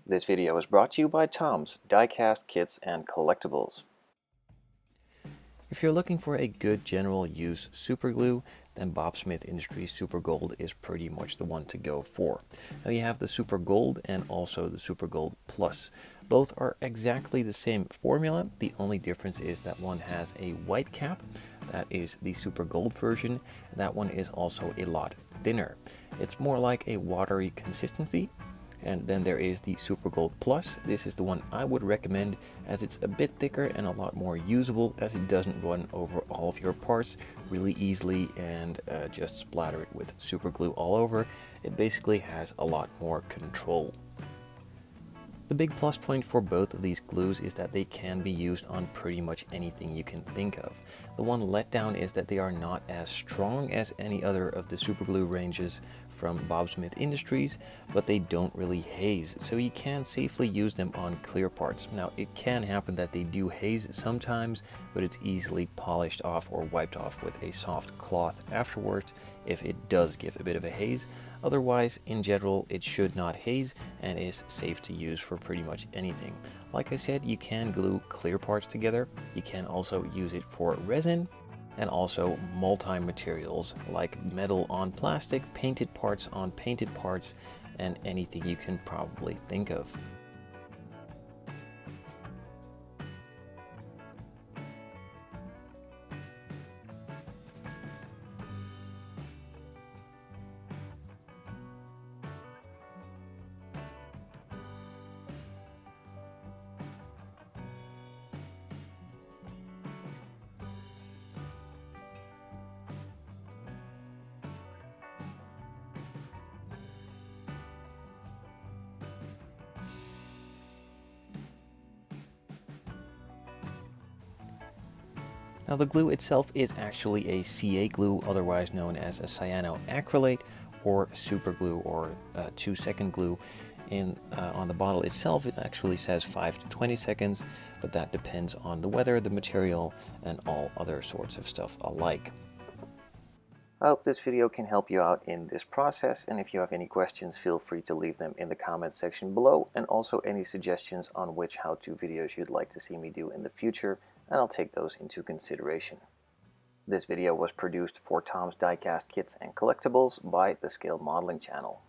This video is brought to you by Tom's Die-Cast Kits and Collectibles. If you're looking for a good general use superglue, then Bob Smith Industries Super Gold is pretty much the one to go for. Now you have the Super Gold and also the Super Gold Plus. Both are exactly the same formula. The only difference is that one has a white cap, that is the Super Gold version, and that one is also a lot thinner. It's more like a watery consistency. And then there is the Super Gold Plus. This is the one I would recommend as it's a bit thicker and a lot more usable, as it doesn't run over all of your parts really easily and just splatter it with super glue all over. It basically has a lot more control. The big plus point for both of these glues is that they can be used on pretty much anything you can think of. The one letdown is that they are not as strong as any other of the super glue ranges from Bob Smith Industries, but they don't really haze, so you can safely use them on clear parts. Now it can happen that they do haze sometimes, but it's easily polished off or wiped off with a soft cloth afterwards if it does give a bit of a haze. Otherwise, in general, it should not haze and is safe to use for pretty much anything. Like I said, you can glue clear parts together. You can also use it for resin and also multi-materials like metal on plastic, painted parts on painted parts, and anything you can probably think of. Now the glue itself is actually a CA glue, otherwise known as a cyanoacrylate or super glue or 2-second glue. On the bottle itself it actually says 5 to 20 seconds, but that depends on the weather, the material, and all other sorts of stuff alike. I hope this video can help you out in this process, and if you have any questions, feel free to leave them in the comments section below, and also any suggestions on which how-to videos you'd like to see me do in the future, and I'll take those into consideration. This video was produced for Tom's Die-Cast Kits and Collectibles by the Scale Modeling channel.